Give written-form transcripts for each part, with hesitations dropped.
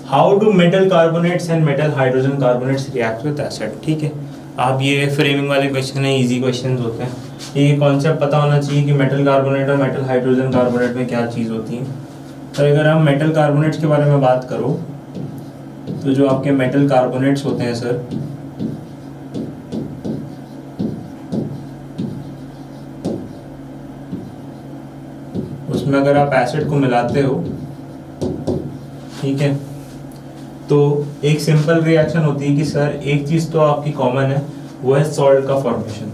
How do metal carbonates and metal hydrogen carbonates react with acid. ठीक है, आप ये फ्रेमिंग वाले क्वेश्चन है, इजी क्वेश्चन होते हैं। ये कॉन्सेप्ट पता होना चाहिए कि मेटल कार्बोनेट और मेटल हाइड्रोजन कार्बोनेट में क्या चीज़ होती है। तो अगर हम मेटल कार्बोनेट्स के बारे में बात करो तो जो आपके मेटल कार्बोनेट्स होते हैं सर, उसमें अगर आप एसिड को मिलाते हो, ठीक है, तो एक सिंपल रिएक्शन होती है कि सर एक चीज तो आपकी कॉमन है, वो है सॉल्ट का फॉर्मेशन।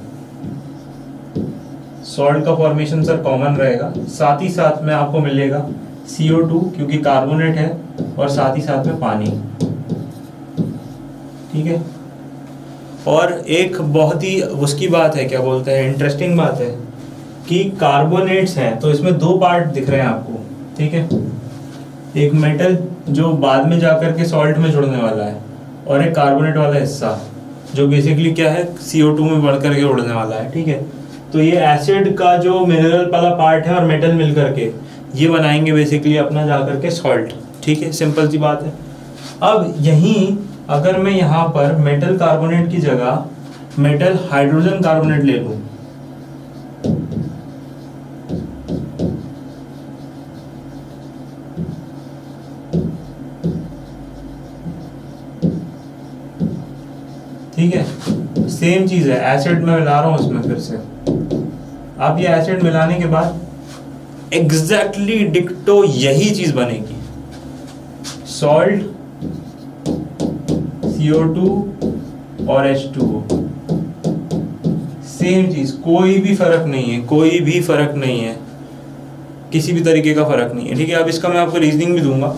सॉल्ट का फॉर्मेशन सर कॉमन रहेगा, साथ ही साथ में आपको मिलेगा CO2 क्योंकि कार्बोनेट है, और साथ ही साथ में पानी। ठीक है, और एक बहुत ही उसकी बात है, क्या बोलते हैं, इंटरेस्टिंग बात है कि कार्बोनेट्स हैं तो इसमें दो पार्ट दिख रहे हैं आपको। ठीक है, एक मेटल जो बाद में जाकर के सॉल्ट में जुड़ने वाला है, और एक कार्बोनेट वाला हिस्सा जो बेसिकली क्या है, CO2 में बढ़ करके उड़ने वाला है। ठीक है, तो ये एसिड का जो मिनरल वाला पार्ट है और मेटल मिल करके ये बनाएंगे बेसिकली अपना जाकर के सॉल्ट। ठीक है, सिंपल सी बात है। अब यहीं अगर मैं यहाँ पर मेटल कार्बोनेट की जगह मेटल हाइड्रोजन कार्बोनेट ले लूं, ठीक है, सेम चीज है, एसिड में मिला रहा हूं उसमें फिर से। अब ये एसिड मिलाने के बाद एग्जैक्टली डिक्टो यही चीज बनेगी, सॉल्ट, CO2 और H2O, सेम चीज, कोई भी फर्क नहीं है, कोई भी फर्क नहीं है, किसी भी तरीके का फर्क नहीं है। ठीक है, अब इसका मैं आपको रीजनिंग भी दूंगा।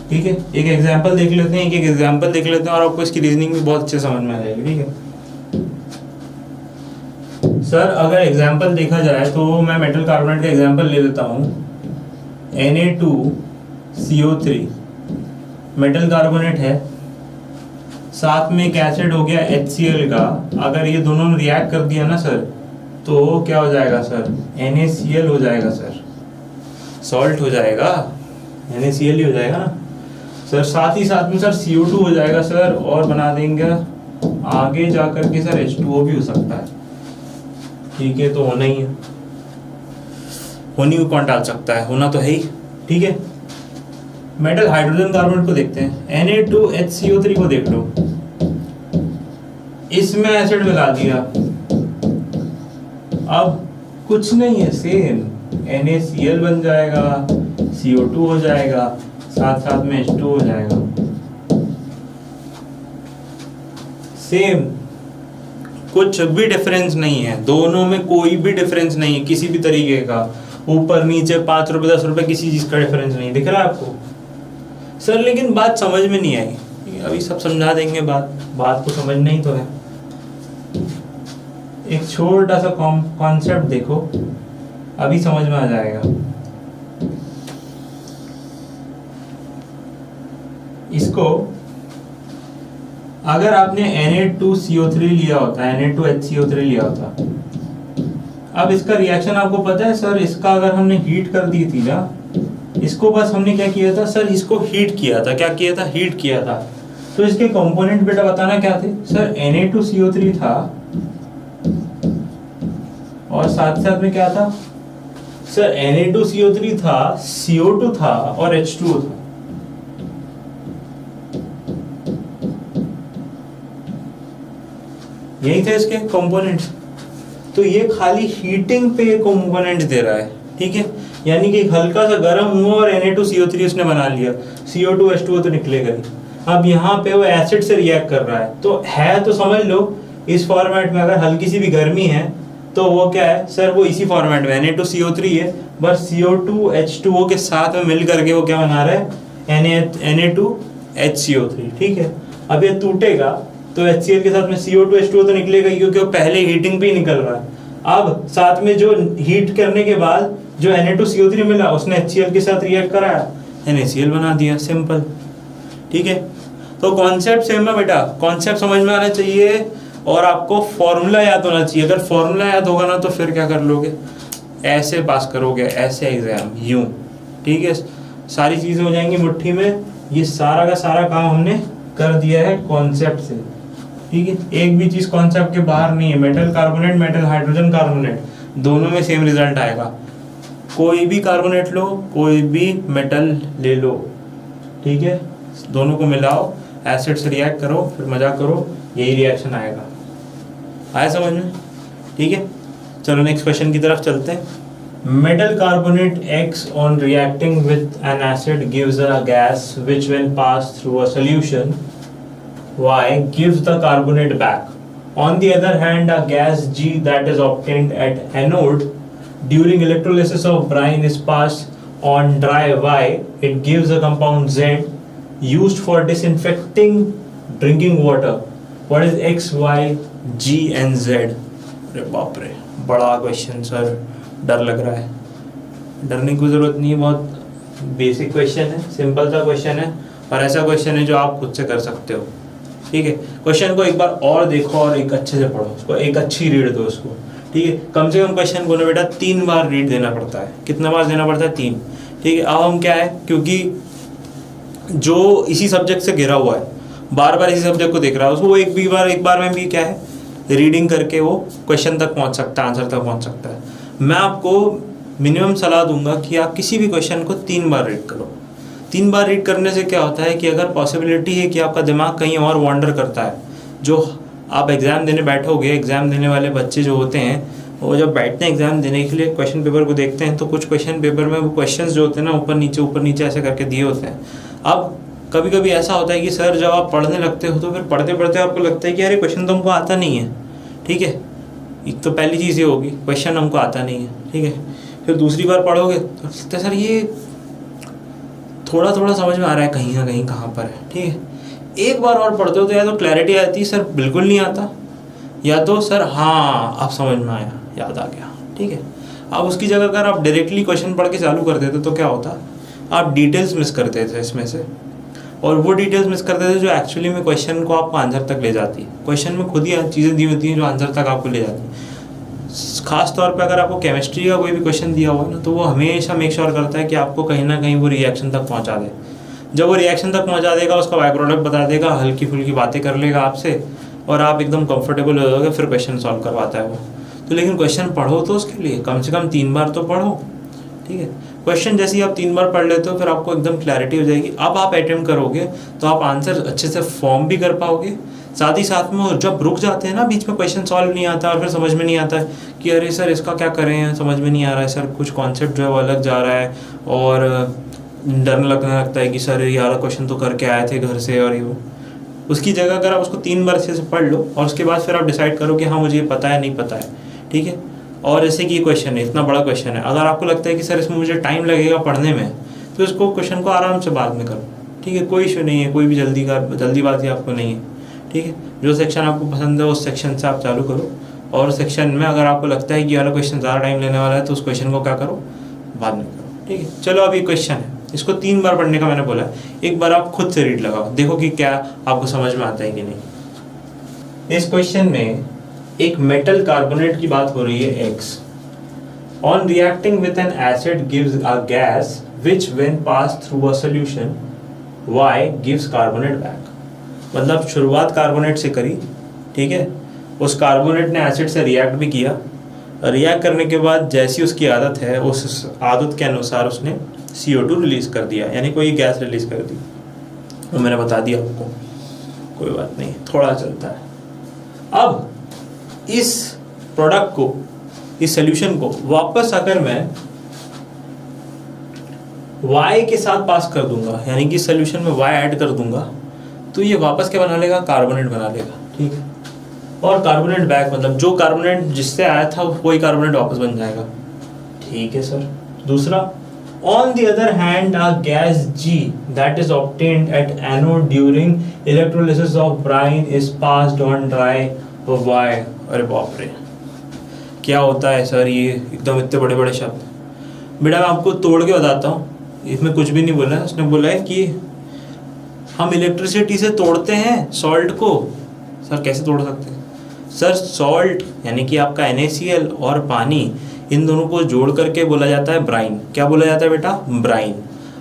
ठीक है, एक एग्जांपल देख लेते हैं, एक एग्जांपल देख लेते हैं और आपको इसकी रीजनिंग भी बहुत अच्छे समझ में आ जाएगी। ठीक है सर, अगर एग्जांपल देखा जाए तो मैं मेटल कार्बोनेट का एग्जांपल ले लेता हूँ, Na2CO3 मेटल कार्बोनेट है, साथ में एक एसिड हो गया HCl का। अगर ये दोनों ने रिएक्ट कर दिया ना सर, तो क्या हो जाएगा सर, NaCl हो जाएगा सर, सॉल्ट हो जाएगा, NaCl ही हो जाएगा ना सर। साथ ही साथ में सर CO2 हो जाएगा सर, और बना देंगे आगे जाकर के सर H2O भी हो सकता है। ठीक है, तो होना ही है, होनी को कौन टाल सकता है, होना तो है ही। ठीक है, मेटल हाइड्रोजन कार्बोनेट को देखते हैं, Na2HCO3 को देख लो, इसमें एसिड मिला दिया, अब कुछ नहीं है, सेम NaCl बन जाएगा, CO2 हो जाएगा, साथ साथ में H2 हो जाएगा, सेम, कुछ भी डिफरेंस नहीं है, दोनों में कोई भी डिफरेंस नहीं है किसी भी तरीके का, ऊपर नीचे 5 रुपए 10 रुपए किसी चीज का डिफरेंस नहीं दिख रहा है आपको सर। लेकिन बात समझ में नहीं आई, अभी सब समझा देंगे, बात को समझना ही तो है। एक छोटा सा कॉन्सेप्ट देखो, अभी समझ में आ जाएगा। इसको अगर आपने Na2CO3 लिया होता, Na2HCO3 लिया होता, अब इसका रिएक्शन आपको पता है सर, इसका अगर हमने हीट कर दी थी ना, इसको बस हमने क्या किया था सर, इसको हीट किया था। क्या किया था, हीट किया था। तो इसके कंपोनेंट बेटा बताना क्या थे सर, Na2CO3 था, और साथ साथ में क्या था सर, Na2CO3 था, CO2 था और H2O था। यही थे इसके कंपोनेंट्स। तो ये खाली हीटिंग पे कंपोनेंट दे रहा है। ठीक है, यानी कि हल्का सा गर्म हुआ और Na2CO3 उसने बना लिया, CO2 H2O तो निकलेगा ही। अब यहाँ पे वो एसिड से रिएक्ट कर रहा है, तो समझ लो इस फॉर्मेट में अगर हल्की सी भी गर्मी है तो वो क्या है सर, वो इसी फॉर्मेट में Na2CO3 है, बस CO2 H2O के साथ में मिल करके वो क्या बना रहा है, Na2HCO3। ठीक है, अब ये टूटेगा तो HCl के साथ में CO2 H2O तो निकलेगा, क्योंकि वो पहले हीटिंग पे ही निकल रहा है। अब साथ में जो हीट करने के बाद जो Na2CO3 मिला, उसने HCl के साथ रिएक्ट कराया, NaCl बना दिया, सिंपल। ठीक है, तो कॉन्सेप्ट सेम है बेटा, कॉन्सेप्ट समझ में आना चाहिए और आपको फॉर्मूला याद होना चाहिए। अगर फॉर्मूला याद होगा ना तो फिर क्या कर लोगे, ऐसे पास करोगे, ऐसे एग्जाम यूं। ठीक है, सारी चीजें हो जाएंगी मुट्ठी में ये सारा का सारा काम हमने कर दिया है कॉन्सेप्ट से, ठीक है। एक भी चीज कॉन्सेप्ट के बाहर नहीं है। Metal carbonate, metal hydrogen carbonate, दोनों में सेम रिजल्ट आएगा। कोई भी कार्बोनेट लो, कोई भी मेटल ले लो, ठीक है, दोनों को मिलाओ, एसिड से रिएक्ट करो, फिर मजा करो, यही रिएक्शन आएगा। आया समझ में? ठीक है, चलो नेक्स्ट क्वेश्चन की तरफ चलते हैं। Metal carbonate X on reacting with an acid gives a gas which when passed through a solution Y gives the carbonate back. On the other hand, a gas G that is obtained at anode during electrolysis of brine is passed on dry Y. It gives a compound Z used for disinfecting drinking water. What is X, Y, G and Z? अरे बाप रे, बड़ा question sir, डर लग रहा है। डरने की जरूरत नहीं है, बहुत बेसिक क्वेश्चन है, सिंपल सा क्वेश्चन है, और ऐसा क्वेश्चन है जो आप खुद से कर सकते हो, ठीक है। क्वेश्चन को एक बार और देखो और एक अच्छे से पढ़ो उसको, एक अच्छी रीड दो उसको, ठीक है। कम से कम क्वेश्चन को ना बेटा 3 बार रीड देना पड़ता है। कितना बार देना पड़ता है? 3, ठीक है। अब हम क्या है, क्योंकि जो इसी सब्जेक्ट से घिरा हुआ है, बार बार इसी सब्जेक्ट को देख रहा है, उसको एक बार में भी क्या है, रीडिंग करके वो क्वेश्चन तक पहुंच सकता है, आंसर तक पहुंच सकता है। मैं आपको मिनिमम सलाह दूंगा कि आप किसी भी क्वेश्चन को 3 बार रीड करो। 3 बार रीड करने से क्या होता है कि अगर पॉसिबिलिटी है कि आपका दिमाग कहीं और वॉन्डर करता है, जो आप एग्ज़ाम देने बैठोगे, एग्ज़ाम देने वाले बच्चे जो होते हैं वो जब बैठते हैं एग्ज़ाम देने के लिए, क्वेश्चन पेपर को देखते हैं तो कुछ क्वेश्चन पेपर में वो क्वेश्चंस जो होते हैं ना ऊपर नीचे ऐसे करके दिए होते हैं। अब कभी कभी ऐसा होता है कि सर जब आप पढ़ने लगते हो तो फिर पढ़ते पढ़ते आपको लगता है कि अरे क्वेश्चन तो हमको आता नहीं है, ठीक है। एक तो पहली चीज़ ये होगी, क्वेश्चन हमको आता नहीं है, ठीक है। फिर दूसरी बार पढ़ोगे तो लगता है सर ये थोड़ा थोड़ा समझ में आ रहा है कहीं ना कहीं कहाँ पर है, ठीक है। एक बार और पढ़ते हो तो या तो क्लैरिटी आती है, सर बिल्कुल नहीं आता, या तो सर हाँ अब समझ में आया, याद आ गया, ठीक है। अब उसकी जगह अगर आप डायरेक्टली क्वेश्चन पढ़ के चालू कर देते तो क्या होता, आप डिटेल्स मिस करते थे इसमें से, और वो डिटेल्स मिस करते थे जो एक्चुअली में क्वेश्चन को आपको आंसर तक ले जाती है। क्वेश्चन में खुद ही चीज़ें दी होती हैं जो आंसर तक आपको ले जाती हैं। खास तौर पे अगर आपको केमिस्ट्री का कोई भी क्वेश्चन दिया हुआ है ना, तो वो हमेशा मेक श्योर करता है कि आपको कहीं ना कहीं वो रिएक्शन तक पहुंचा दे। जब वो रिएक्शन तक पहुंचा देगा, उसका बाय प्रोडक्ट बता देगा, हल्की फुल्की बातें कर लेगा आपसे, और आप एकदम कंफर्टेबल हो जाओगे, फिर क्वेश्चन सॉल्व करवाता है वो। तो लेकिन क्वेश्चन पढ़ो तो उसके लिए कम से कम 3 बार तो पढ़ो, ठीक है। क्वेश्चन जैसे ही आप 3 बार पढ़ लेते हो फिर आपको एकदम क्लैरिटी हो जाएगी। अब आप अटेम्प्ट करोगे तो आप आंसर अच्छे से फॉर्म भी कर पाओगे, साथ ही साथ में जब रुक जाते हैं ना बीच में, क्वेश्चन सॉल्व नहीं आता और फिर समझ में नहीं आता है कि अरे सर इसका क्या करें, समझ में नहीं आ रहा है सर, कुछ कॉन्सेप्ट जो है वो अलग जा रहा है, और डर लगने लगता है कि सर ये वाला क्वेश्चन तो करके आए थे घर से, और ये वो। उसकी जगह अगर आप उसको 3 बार अच्छे से पढ़ लो और उसके बाद फिर आप डिसाइड करो कि हाँ मुझे ये पता है नहीं पता है, ठीक है। और जैसे कि ये क्वेश्चन है, इतना बड़ा क्वेश्चन है, अगर आपको लगता है कि सर इसमें मुझे टाइम लगेगा पढ़ने में, तो इसको क्वेश्चन को आराम से बाद में करो, ठीक है। कोई इशू नहीं है, कोई भी जल्दीबाजी आपको नहीं है, ठीक है। जो सेक्शन आपको पसंद है उस सेक्शन से आप चालू करो, और सेक्शन में अगर आपको लगता है कि वाला क्वेश्चन ज़्यादा टाइम लेने वाला है तो उस क्वेश्चन को क्या करो, बाद में करो, ठीक है। चलो अभी क्वेश्चन है, इसको 3 बार पढ़ने का मैंने बोला है, एक बार आप खुद से रीड लगाओ, देखो कि क्या आपको समझ में आता है कि नहीं। इस क्वेश्चन में एक मेटल कार्बोनेट की बात हो रही है X। On reacting with an acid gives a gas which when passed through a solution Y gives carbonate back। मतलब शुरुआत कार्बोनेट से करी, ठीक है, उस कार्बोनेट ने एसिड से रिएक्ट भी किया, रिएक्ट करने के बाद जैसी उसकी आदत है उस आदत के अनुसार उसने CO2 रिलीज कर दिया, यानी कोई गैस रिलीज कर दी। वो मैंने बता दिया आपको, कोई बात नहीं, थोड़ा चलता है। अब इस प्रोडक्ट को, इस सोल्यूशन को वापस अगर मैं Y के साथ पास कर दूंगा, यानी कि सोल्यूशन में Y ऐड कर दूंगा, तो ये वापस क्या बना लेगा, कार्बोनेट बना लेगा, ठीक है। और कार्बोनेट बैक मतलब जो कार्बोनेट जिससे आया था वही कार्बोनेट वापस बन जाएगा, ठीक है सर। दूसरा, on the other hand a gas G that is obtained at anode during electrolysis of brine is passed on dry Y। अरे बाप रे, क्या होता है सर ये एकदम इतने बड़े बड़े शब्द। बेटा मैं आपको तोड़ के बताता हूँ, इसमें कुछ भी नहीं बोला है, उसने बोला है कि हम इलेक्ट्रिसिटी से तोड़ते हैं सॉल्ट को। सर कैसे तोड़ सकते हैं सर? सॉल्ट यानी कि आपका NaCl और पानी, इन दोनों को जोड़ करके बोला जाता है ब्राइन। क्या बोला जाता है बेटा? ब्राइन।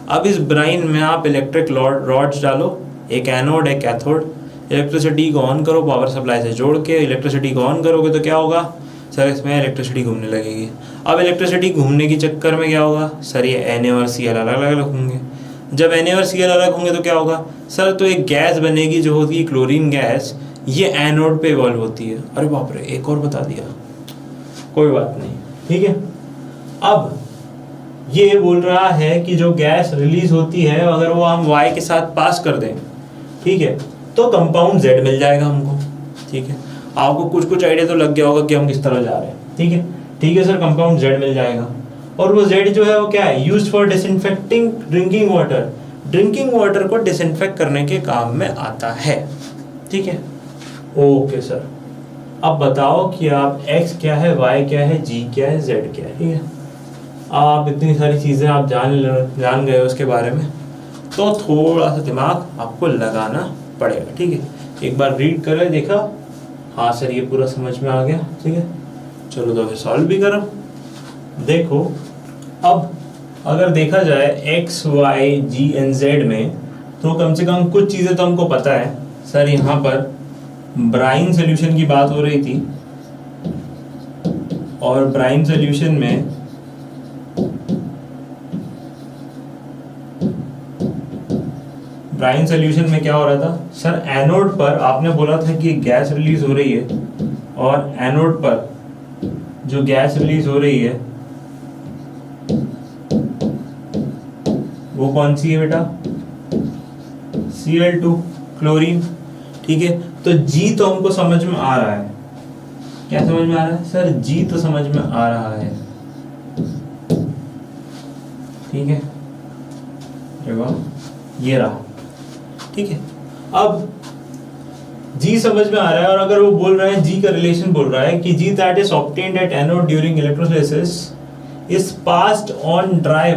अब इस ब्राइन में आप इलेक्ट्रिक रॉड्स डालो, एक एनोड एक कैथोड, इलेक्ट्रिसिटी को ऑन करो पावर सप्लाई से जोड़ के, इलेक्ट्रिसिटी को ऑन करोगे तो क्या होगा सर, इसमें इलेक्ट्रिसिटी घूमने लगेगी। अब इलेक्ट्रिसिटी घूमने के चक्कर में क्या होगा सर, ये Na और Cl अलग अलग होंगे। जब Na और Cl अलग होंगे तो क्या होगा सर, तो एक गैस बनेगी जो होती है क्लोरीन गैस, ये एनोड पे इवॉल्व होती है। अरे बाप रे, एक और बता दिया, कोई बात नहीं, ठीक है। अब ये बोल रहा है कि जो गैस रिलीज होती है अगर वो हम Y के साथ पास कर दें, ठीक है, तो कंपाउंड Z मिल जाएगा हमको, ठीक है। आपको कुछ कुछ आइडिया तो लग गया होगा कि हम किस तरह जा रहे हैं, ठीक है, ठीक है सर, कंपाउंड Z मिल जाएगा। और वो Z जो है वो क्या है, used for disinfecting drinking water, drinking water को डिसइंफेक्ट करने के काम में आता है, ठीक है। ओके सर, अब बताओ कि आप X क्या है, Y क्या है, G क्या है, Z क्या है, ठीक है। आप इतनी सारी चीज़ें आप जान गए उसके बारे में, तो थोड़ा सा दिमाग आपको लगाना पड़ेगा, ठीक है। एक बार रीड करें, देखा, हाँ सर ये पूरा समझ में आ गया, ठीक है, चलो तो फिर सॉल्व भी करो। देखो अब अगर देखा जाए X, Y, G and Z में, तो कम से कम कुछ चीज़ें तो हमको पता है सर। यहाँ पर ब्राइन सोल्यूशन की बात हो रही थी, और ब्राइन सोल्यूशन में क्या हो रहा था सर, एनोड पर आपने बोला था कि गैस रिलीज हो रही है, और एनोड पर जो गैस रिलीज हो रही है वो कौन सी है बेटा, Cl2 क्लोरीन, ठीक है। तो G तो हमको समझ में आ रहा है, क्या समझ में आ रहा है सर, G तो समझ में आ रहा है, ठीक है, देखो ये रहा, ठीक है। अब G समझ में आ रहा है, और अगर वो बोल रहा है G का रिलेशन बोल रहा है कि G that is obtained at anode during electrolysis is passed on dry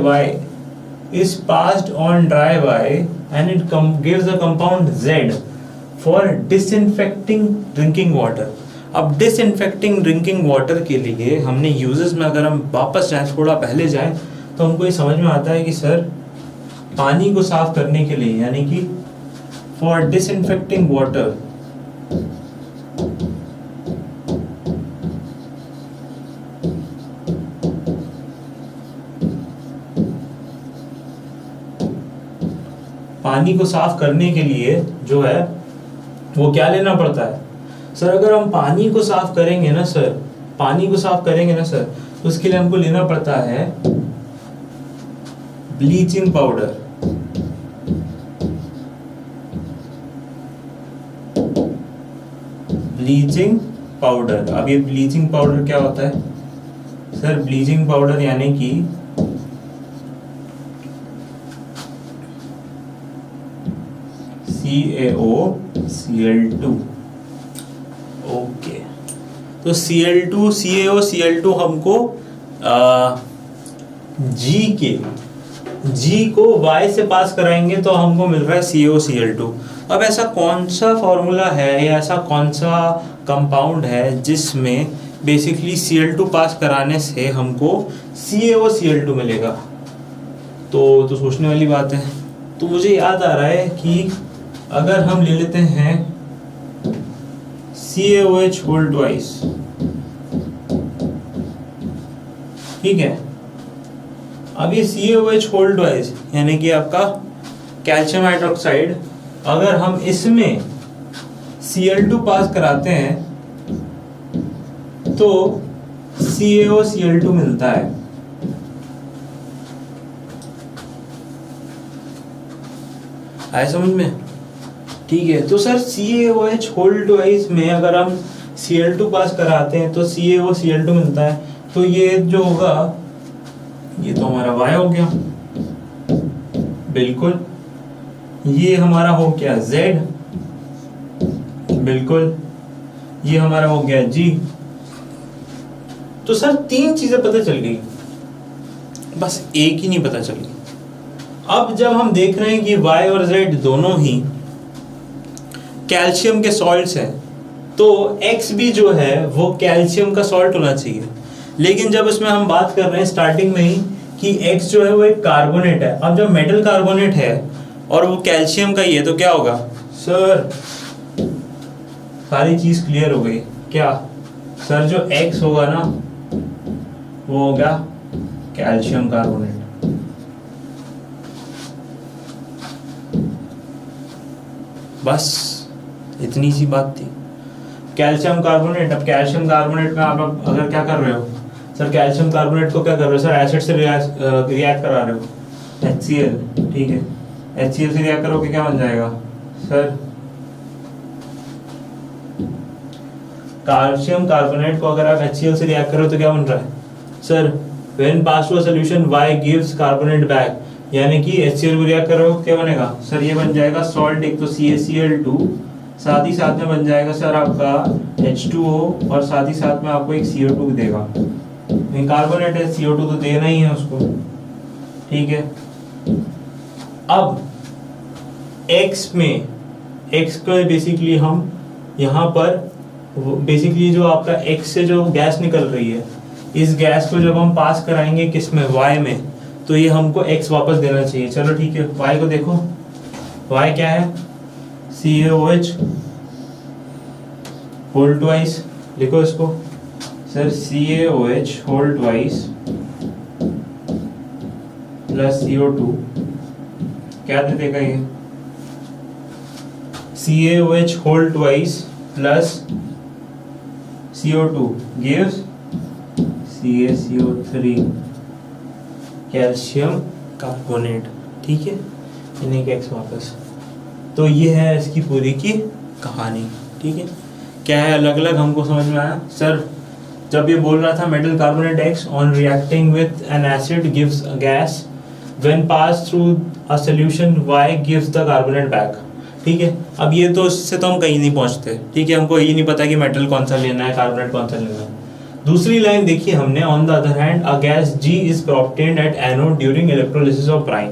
Y and it gives the compound Z for disinfecting drinking water। अब disinfecting drinking water के लिए हमने यूजेस में अगर हम वापस जाएं, थोड़ा पहले जाएं, तो हमको ये समझ में आता है कि सर पानी को साफ करने के लिए, यानी कि for disinfecting water, पानी को साफ करने के लिए जो है वो क्या लेना पड़ता है सर, अगर हम पानी को साफ करेंगे ना सर, तो उसके लिए हमको लेना पड़ता है ब्लीचिंग पाउडर, ब्लीचिंग पाउडर। अब ये ब्लीचिंग पाउडर क्या होता है सर, ब्लीचिंग पाउडर यानी कि CaOCl2, ओके। तो Cl2 CaOCl2 हमको G को Y से पास कराएंगे तो हमको मिल रहा है CaOCl2। अब ऐसा कौन सा फॉर्मूला है या ऐसा कौन सा कंपाउंड है जिसमें बेसिकली Cl2 पास कराने से हमको CaOCl2 मिलेगा? तो सोचने वाली बात है। तो मुझे याद आ रहा है कि अगर हम ले लेते हैं CaOH होल ट्वाइस, ठीक है। अब ये CaOH होल ट्वाइस यानी कि आपका कैल्शियम हाइड्रोक्साइड, अगर हम इसमें Cl2 पास कराते हैं तो CaOCl2 मिलता है। आया समझ में? ठीक है। तो सर CaOH होल ट्वाइस में अगर हम Cl2 पास कराते हैं तो CaOCl2 मिलता है। तो ये जो होगा ये तो हमारा Y हो गया, बिल्कुल। ये हमारा हो गया Z, बिल्कुल। ये हमारा हो गया G। तो सर तीन चीजें पता चल गई, बस एक ही नहीं पता चल गई। अब जब हम देख रहे हैं कि Y और Z दोनों ही कैल्शियम के सॉल्ट्स हैं, तो X भी जो है वो कैल्शियम का सॉल्ट होना चाहिए। लेकिन जब इसमें हम बात कर रहे हैं स्टार्टिंग में ही कि X जो है वो एक कार्बोनेट है। अब जब मेटल कार्बोनेट है और वो कैल्शियम का ही है तो क्या होगा सर? सारी चीज क्लियर हो गई क्या सर? जो X होगा ना वो होगा कैल्शियम कार्बोनेट। बस इतनी सी बात थी, कैल्शियम कार्बोनेट। अब कैल्शियम कार्बोनेट में आप अगर क्या कर रहे हो सर, कैल्शियम कार्बोनेट को क्या कर रहे हो सर? एसिड से रिएक्ट करा रहे हो, HCl, ठीक है। HCl से रिएक्ट करोगे क्या बन जाएगा सर? कैल्शियम कार्बोनेट को अगर आप HCl से रिएक्ट करो तो क्या बन रहा है sir? When pass to a solution Y gives carbonate back, यानी कि HCl को रिएक्ट करो क्या बनेगा सर? ये बन जाएगा सॉल्ट, एक तो CaCl2, साथ ही साथ में बन जाएगा सर आपका H2O, और साथ ही साथ में आपको एक CO2 देगा। कार्बोनेट है, CO2 तो देना ही है उसको, ठीक है। अब X में, X को बेसिकली हम यहाँ पर बेसिकली जो आपका X से जो गैस निकल रही है, इस गैस को जब हम पास कराएंगे किसमें? Y में, तो ये हमको X वापस देना चाहिए। चलो ठीक है, Y को देखो, Y क्या है? CaOH होल ट्वाइस, लिखो इसको sir, CaOH whole twice plus CO2 क्या दे देगा ये? CaOH whole twice plus CO2 gives CaCO3 calcium carbonate, ठीक है। इन्हें का X वापस। तो ये है इसकी पूरी की कहानी, ठीक है। क्या है अलग अलग हमको समझ में आया सर? जब ये बोल रहा था metal carbonate X on reacting with N acid gives a gas, when pass through a solution Y gives the carbonate back, ठीक है। अब ये तो इससे तो हम कहीं नहीं पहुंचते, ठीक है। हमको ये नहीं पता कि मेटल कौन सा लेना है, कार्बोनेट कौन सा लेना है। दूसरी लाइन देखिए हमने, on the other hand a gas G is obtained at anode during electrolysis of Bryan.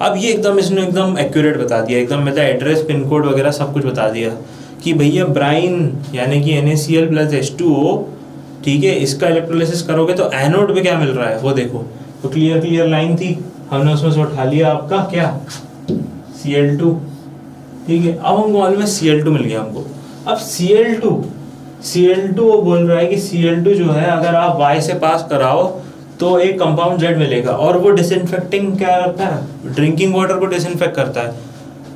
अब ये एकदम इसने एकदम एक्यूरेट बता दिया, एकदम मतलब एड्रेस, पिन कोड वगैरह सब कुछ बता दिया कि भैया ब्राइन यानी कि NaCl प्लस H2O, ठीक है, इसका इलेक्ट्रोलिसिस करोगे तो एनोड पे क्या मिल रहा है वो देखो। तो क्लियर लाइन थी, हमने उसमें से उठा लिया आपका क्या? Cl2, ठीक है। अब हमको मालूम है Cl2 मिल गया हमको। अब Cl2 वो बोल रहा है कि Cl2 जो है अगर आप Y से पास कराओ तो एक कंपाउंड Z मिलेगा, और वो डिसइंफेक्टिंग क्या करता है? ड्रिंकिंग वाटर को डिसइंफेक्ट करता है।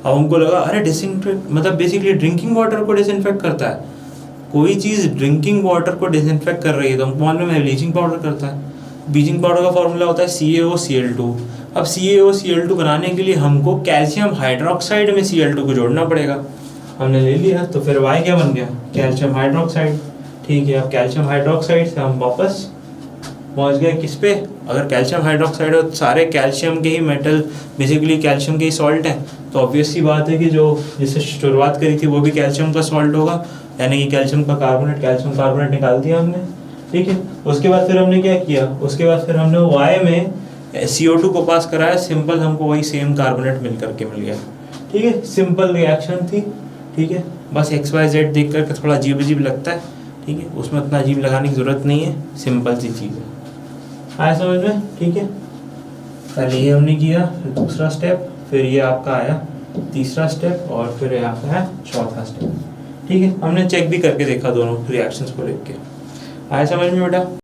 अब हमको लगा अरे डिसइंफेक्ट मतलब बेसिकली ड्रिंकिंग वाटर को डिसइंफेक्ट करता है। कोई चीज़ ड्रिंकिंग वाटर को डिसइंफेक्ट कर रही है तो हमको मालूम है ब्लीचिंग पाउडर करता है। ब्लीचिंग पाउडर का फॉर्मूला होता है CaOCl2। अब CaOCl2 बनाने के लिए हमको कैल्शियम हाइड्रोक्साइड में Cl2 को जोड़ना पड़ेगा। हमने ले लिया, तो फिर Y क्या बन गया? कैल्शियम हाइड्रोक्साइड, ठीक है। अब कैल्शियम हाइड्रोक्साइड से हम वापस पहुंच गए किस पे? अगर कैल्शियम हाइड्रोक्साइड हो, सारे कैल्शियम के ही मेटल बेसिकली कैल्शियम के ही सॉल्ट हैं, तो ऑब्वियस सी बात है कि जो जिससे शुरुआत करी थी वो भी कैल्शियम का सॉल्ट होगा, यानी कि कैल्शियम का कार्बोनेट, कैल्शियम कार्बोनेट निकाल दिया हमने, ठीक है। उसके बाद फिर हमने क्या किया? उसके बाद फिर हमने Y में CO2 को पास कराया, सिंपल हमको वही सेम कार्बोनेट मिल करके मिल गया, ठीक है। सिंपल रिएक्शन थी, ठीक है। बस XYZ देख करके थोड़ा अजीब अजीब लगता है, ठीक है, उसमें उतना अजीब लगाने की जरूरत नहीं है, सिंपल सी चीज़ है। आया समझ में? ठीक है, पहले ये हमने किया, फिर दूसरा स्टेप, फिर ये आपका आया तीसरा स्टेप, और फिर ये आपका है चौथा स्टेप, ठीक है। हमने चेक भी करके देखा दोनों रिएक्शंस को देख के। आया समझ में बेटा?